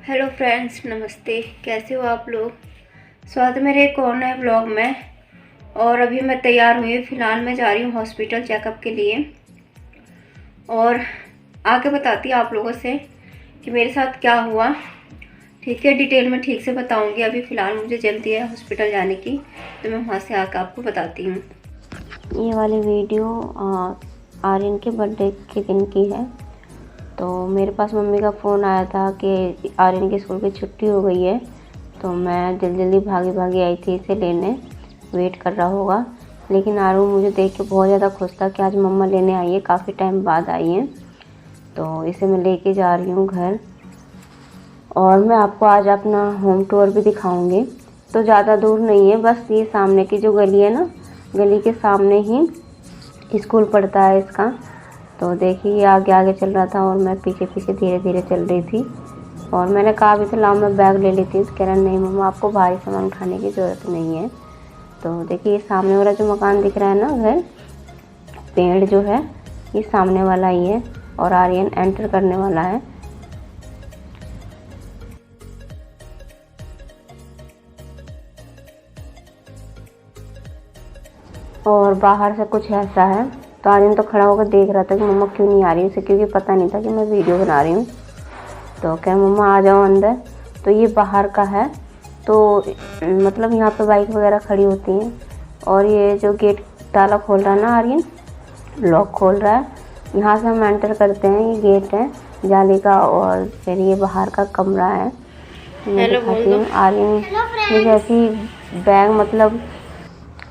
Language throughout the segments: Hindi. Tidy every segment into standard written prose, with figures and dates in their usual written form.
हेलो फ्रेंड्स, नमस्ते। कैसे हो आप लोग? स्वागत है मेरे एक और नए ब्लॉग में। और अभी मैं तैयार हुई, फ़िलहाल मैं जा रही हूँ हॉस्पिटल चेकअप के लिए। और आगे बताती हूँ आप लोगों से कि मेरे साथ क्या हुआ। ठीक है, डिटेल में ठीक से बताऊँगी। अभी फ़िलहाल मुझे जल्दी है हॉस्पिटल जाने की, तो मैं वहाँ से आकर आपको बताती हूँ। ये वाली वीडियो आर्यन के बर्थडे के दिन की है। तो मेरे पास मम्मी का फ़ोन आया था कि आर्यन की स्कूल की छुट्टी हो गई है। तो मैं जल्दी भागी आई थी इसे लेने, वेट कर रहा होगा। लेकिन आरू मुझे देख के बहुत ज़्यादा खुश था कि आज मम्मा लेने आई है, काफ़ी टाइम बाद आई हैं। तो इसे मैं लेके जा रही हूँ घर, और मैं आपको आज अपना होम टूर भी दिखाऊंगी। तो ज़्यादा दूर नहीं है, बस ये सामने की जो गली है ना, गली के सामने ही स्कूल पड़ता है इसका। तो देखिए ये आगे आगे चल रहा था और मैं पीछे पीछे धीरे धीरे चल रही थी। और मैंने कहा भी तो लाओ मैं बैग ले लेती हूँ। तो कह रहा नहीं मम्मा, आपको भारी सामान उठाने की ज़रूरत नहीं है। तो देखिए ये सामने वाला जो मकान दिख रहा है ना, घर, पेड़ जो है ये सामने वाला ही है, और आर्यन एंटर करने वाला है। और बाहर से कुछ ऐसा है। तो आर्यन तो खड़ा होकर देख रहा था कि मम्मा क्यों नहीं आ रही, उसे क्योंकि पता नहीं था कि मैं वीडियो बना रही हूँ। तो कह मम्मा आ जाओ अंदर। तो ये बाहर का है। तो मतलब यहाँ पे बाइक वगैरह खड़ी होती हैं। और ये जो गेट ताला खोल रहा है ना आर्यन, लॉक खोल रहा है, यहाँ से हम एंटर करते हैं। ये गेट है जाली का, और फिर ये बाहर का कमरा है। मैं हेलो बोल दिखाती दो। हूँ। आर्यन ने जैसी बैग मतलब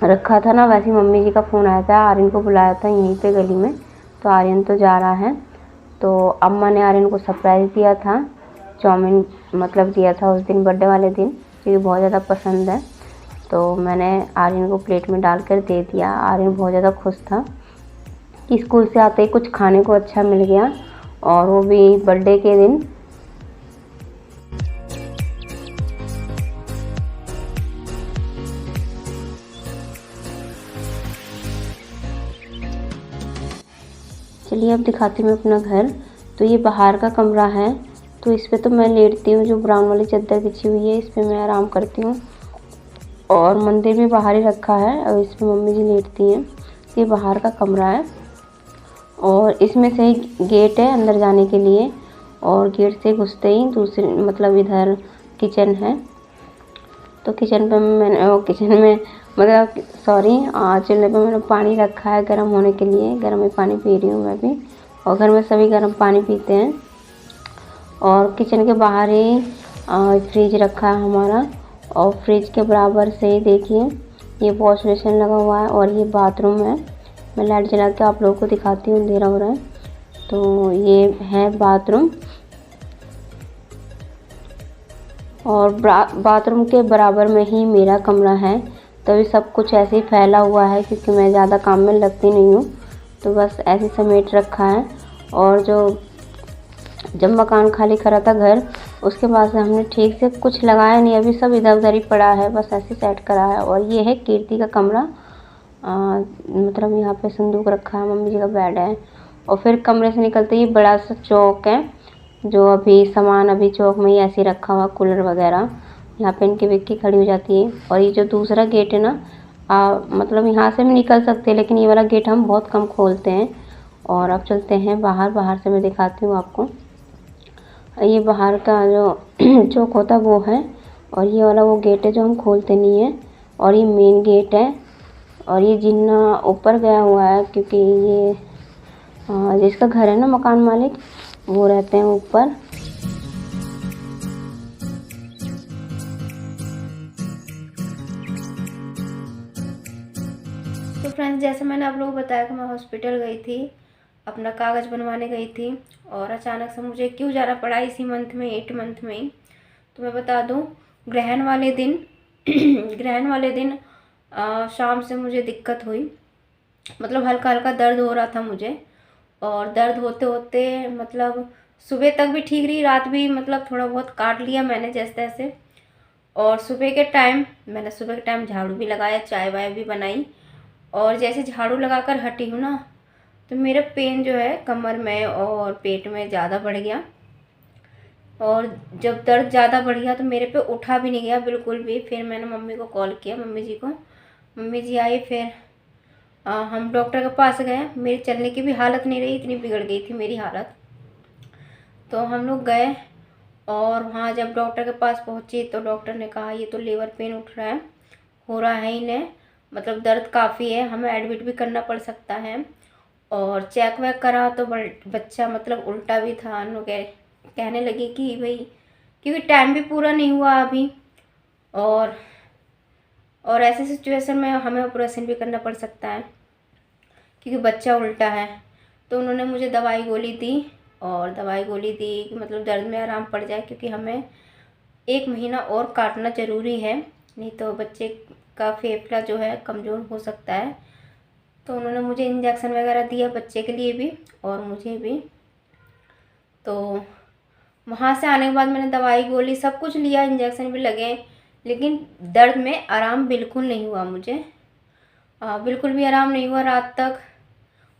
रखा था ना, वैसे मम्मी जी का फ़ोन आया था, आर्यन को बुलाया था यहीं पे गली में। तो आर्यन तो जा रहा है। तो अम्मा ने आर्यन को सरप्राइज़ दिया था, चाउमीन मतलब दिया था उस दिन, बर्थडे वाले दिन, क्योंकि बहुत ज़्यादा पसंद है। तो मैंने आर्यन को प्लेट में डालकर दे दिया। आर्यन बहुत ज़्यादा खुश था कि स्कूल से आते ही कुछ खाने को अच्छा मिल गया, और वो भी बर्थडे के दिन। चलिए अब दिखाती हूँ अपना घर। तो ये बाहर का कमरा है। तो इस पे तो मैं लेटती हूँ, जो ब्राउन वाली चादर बिछी हुई है इस पे मैं आराम करती हूँ। और मंदिर भी बाहर ही रखा है, और इस पे मम्मी जी लेटती हैं। ये बाहर का कमरा है, और इसमें से ही गेट है अंदर जाने के लिए। और गेट से घुसते ही दूसरे मतलब इधर किचन है। तो किचन पे मैंने किचन में मतलब सॉरी चूल्हे पे मैंने पानी रखा है गर्म होने के लिए। गर्म ही पानी पी रही हूँ मैं भी, और घर में सभी गर्म पानी पीते हैं। और किचन के बाहर ही फ्रिज रखा है हमारा, और फ्रिज के बराबर से ही देखिए ये वॉश बेसिन लगा हुआ है, और ये बाथरूम है। मैं लाइट जला के आप लोगों को दिखाती हूँ, अंधेरा हो रहा है। तो ये है बाथरूम, और बाथरूम के बराबर में ही मेरा कमरा है। तभी सब कुछ ऐसे ही फैला हुआ है, क्योंकि मैं ज़्यादा काम में लगती नहीं हूँ। तो बस ऐसे समेट रखा है। और जो जब मकान खाली करा था घर, उसके बाद से हमने ठीक से कुछ लगाया नहीं, अभी सब इधर उधर ही पड़ा है, बस ऐसे सेट करा है। और ये है कीर्ति का कमरा। मतलब यहाँ पे संदूक रखा है, मम्मी जी का बेड है। और फिर कमरे से निकलते ही बड़ा सा चौक है, जो अभी सामान अभी चौक में ही ऐसे रखा हुआ, कूलर वगैरह। यहाँ पे इनकी विक्की खड़ी हो जाती है। और ये जो दूसरा गेट है ना, मतलब यहाँ से भी निकल सकते हैं, लेकिन ये वाला गेट हम बहुत कम खोलते हैं। और अब चलते हैं बाहर। बाहर से मैं दिखाती हूँ आपको। ये बाहर का जो चौक होता है वो है, और ये वाला वो गेट है जो हम खोलते नहीं है। और ये मेन गेट है। और ये जिन्ना ऊपर गया हुआ है, क्योंकि ये जिसका घर है ना मकान मालिक, वो रहते हैं ऊपर। तो फ्रेंड्स, जैसे मैंने आप लोगों को बताया कि मैं हॉस्पिटल गई थी, अपना कागज़ बनवाने गई थी। और अचानक से मुझे क्यों जाना पड़ा इसी मंथ में, 8 मंथ में ही। तो मैं बता दूं, ग्रहण वाले दिन ग्रहण वाले दिन शाम से मुझे दिक्कत हुई। मतलब हल्का हल्का दर्द हो रहा था मुझे। और दर्द होते होते मतलब सुबह तक भी ठीक रही, रात भी मतलब थोड़ा बहुत काट लिया मैंने जैसे तैसे। और सुबह के टाइम झाड़ू भी लगाया, चाय वाय भी बनाई। और जैसे झाड़ू लगाकर हटी हूँ ना, तो मेरा पेन जो है कमर में और पेट में ज़्यादा बढ़ गया। और जब दर्द ज़्यादा बढ़ गया तो मेरे पे उठा भी नहीं गया बिल्कुल भी। फिर मैंने मम्मी को कॉल किया, मम्मी जी को, मम्मी जी आई। फिर हम डॉक्टर के पास गए। मेरी चलने की भी हालत नहीं रही, इतनी बिगड़ गई थी मेरी हालत। तो हम लोग गए और वहाँ जब डॉक्टर के पास पहुँची तो डॉक्टर ने कहा ये तो लीवर पेन उठ रहा है, हो रहा है इन्हें, मतलब दर्द काफ़ी है, हमें एडमिट भी करना पड़ सकता है। और चेक वेक करा तो बच्चा मतलब उल्टा भी था। कहने लगी कि भाई क्योंकि टाइम भी पूरा नहीं हुआ अभी, और ऐसे सिचुएशन में हमें ऑपरेशन भी करना पड़ सकता है क्योंकि बच्चा उल्टा है। तो उन्होंने मुझे दवाई गोली दी और दवाई गोली दी कि मतलब दर्द में आराम पड़ जाए, क्योंकि हमें 1 महीना और काटना ज़रूरी है, नहीं तो बच्चे का फेफड़ा जो है कमज़ोर हो सकता है। तो उन्होंने मुझे इंजेक्शन वगैरह दिया बच्चे के लिए भी और मुझे भी। तो वहाँ से आने के बाद मैंने दवाई गोली सब कुछ लिया, इंजेक्शन भी लगे, लेकिन दर्द में आराम बिल्कुल नहीं हुआ मुझे। बिल्कुल भी आराम नहीं हुआ। रात तक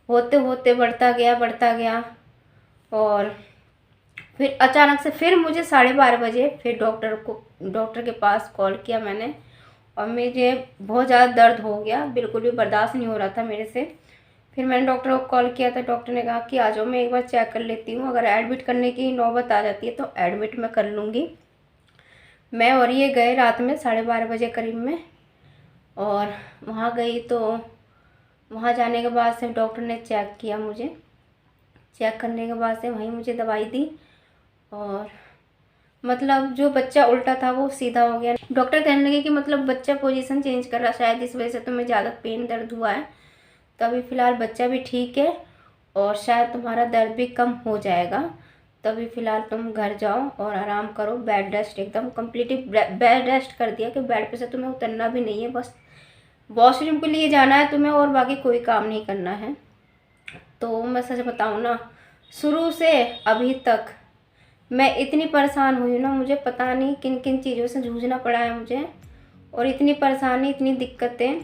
होते होते बढ़ता गया और फिर अचानक से फिर मुझे 12:30 बजे फिर डॉक्टर के पास कॉल किया मैंने, और मुझे बहुत ज़्यादा दर्द हो गया, बिल्कुल भी बर्दाश्त नहीं हो रहा था मेरे से। फिर मैंने डॉक्टर को कॉल किया था। डॉक्टर ने कहा कि आ जाओ, मैं एक बार चेक कर लेती हूँ, अगर एडमिट करने की नौबत आ जाती है तो एडमिट मैं कर लूँगी। मैं और ये गए रात में 12:30 बजे करीब में, और वहाँ गई तो वहाँ जाने के बाद से डॉक्टर ने चेक किया मुझे। चेक करने के बाद से वहीं मुझे दवाई दी और मतलब जो बच्चा उल्टा था वो सीधा हो गया। डॉक्टर कहने लगे कि मतलब बच्चा पोजीशन चेंज कर रहा, शायद इस वजह से तुम्हें ज़्यादा पेन दर्द हुआ है। तो अभी फ़िलहाल बच्चा भी ठीक है और शायद तुम्हारा दर्द भी कम हो जाएगा। तो अभी फ़िलहाल तुम घर जाओ और आराम करो, बेड रेस्ट, एकदम कम्प्लीटली बेड रेस्ट कर दिया कि बेड पे से तुम्हें उतरना भी नहीं है, बस वॉशरूम के लिए जाना है तुम्हें और बाकी कोई काम नहीं करना है। तो मैं सच बताऊँ ना, शुरू से अभी तक मैं इतनी परेशान हुई ना, मुझे पता नहीं किन किन चीज़ों से जूझना पड़ा है मुझे, और इतनी परेशानी, इतनी दिक्कतें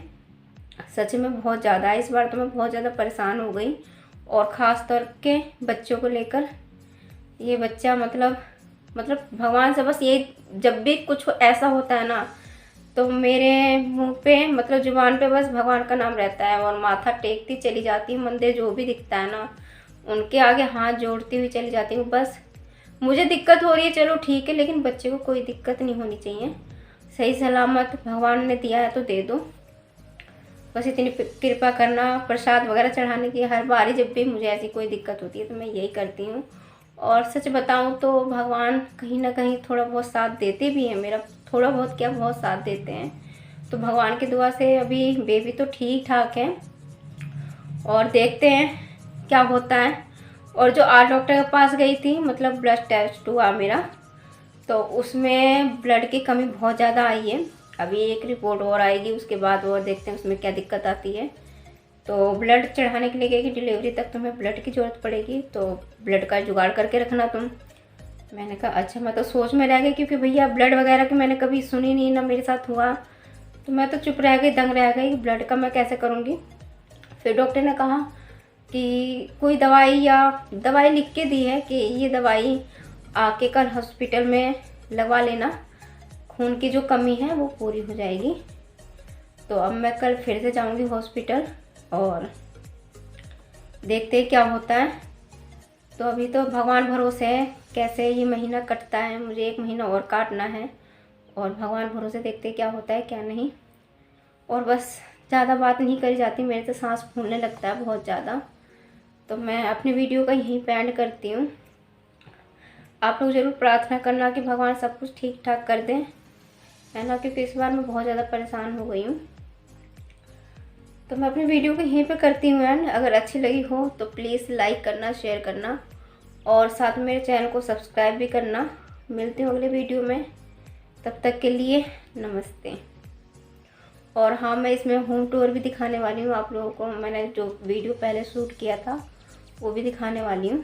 सच में बहुत ज़्यादा है। इस बार तो मैं बहुत ज़्यादा परेशान हो गई, और ख़ास तौर के बच्चों को लेकर। ये बच्चा मतलब भगवान से बस ये, जब भी कुछ ऐसा होता है ना तो मेरे मुंह पे मतलब ज़ुबान पे बस भगवान का नाम रहता है, और माथा टेकती चली जाती हूँ। मंदिर जो भी दिखता है ना उनके आगे हाथ जोड़ती हुई चली जाती हूँ। बस मुझे दिक्कत हो रही है, चलो ठीक है, लेकिन बच्चे को कोई दिक्कत नहीं होनी चाहिए। सही सलामत भगवान ने दिया है तो दे दो, बस इतनी कृपा करना। प्रसाद वगैरह चढ़ाने की हर बारी जब भी मुझे ऐसी कोई दिक्कत होती है तो मैं यही करती हूँ। और सच बताऊँ तो भगवान कहीं ना कहीं थोड़ा बहुत साथ देते भी हैं मेरा, थोड़ा बहुत क्या बहुत साथ देते हैं। तो भगवान की दुआ से अभी बेबी तो ठीक ठाक है, और देखते हैं क्या होता है। और जो आज डॉक्टर के पास गई थी, मतलब ब्लड टेस्ट हुआ मेरा, तो उसमें ब्लड की कमी बहुत ज़्यादा आई है। अभी एक रिपोर्ट और आएगी, उसके बाद और देखते हैं उसमें क्या दिक्कत आती है। तो ब्लड चढ़ाने के लिए गई कि डिलीवरी तक तुम्हें ब्लड की ज़रूरत पड़ेगी, तो ब्लड का जुगाड़ करके रखना तुम। मैंने कहा अच्छा, मैं तो सोच में रह गई, क्योंकि भैया ब्लड वगैरह की मैंने कभी सुनी नहीं, ना मेरे साथ हुआ, तो मैं तो चुप रह गई, दंग रह गई, ब्लड का मैं कैसे करूँगी। फिर डॉक्टर ने कहा कि कोई दवाई लिख के दी है कि ये दवाई आके कल हॉस्पिटल में लगवा लेना, खून की जो कमी है वो पूरी हो जाएगी। तो अब मैं कल फिर से जाऊंगी हॉस्पिटल और देखते हैं क्या होता है। तो अभी तो भगवान भरोसे है कैसे ये महीना कटता है, मुझे 1 महीना और काटना है, और भगवान भरोसे देखते हैं क्या होता है क्या नहीं। और बस ज़्यादा बात नहीं करी जाती, मेरे तो सांस फूलने लगता है बहुत ज़्यादा। तो मैं अपनी वीडियो का यहीं पे एंड करती हूँ। आप लोग ज़रूर प्रार्थना करना कि भगवान सब कुछ ठीक ठाक कर दें, है ना, क्योंकि इस बार मैं बहुत ज़्यादा परेशान हो गई हूँ। तो मैं अपनी वीडियो को यहीं पे करती हूँ एंड। अगर अच्छी लगी हो तो प्लीज़ लाइक करना, शेयर करना, और साथ में मेरे चैनल को सब्सक्राइब भी करना। मिलती हूँ अगले वीडियो में, तब तक के लिए नमस्ते। और हाँ, मैं इसमें होम टूर भी दिखाने वाली हूँ आप लोगों को। मैंने जो वीडियो पहले शूट किया था वो भी दिखाने वाली हूँ।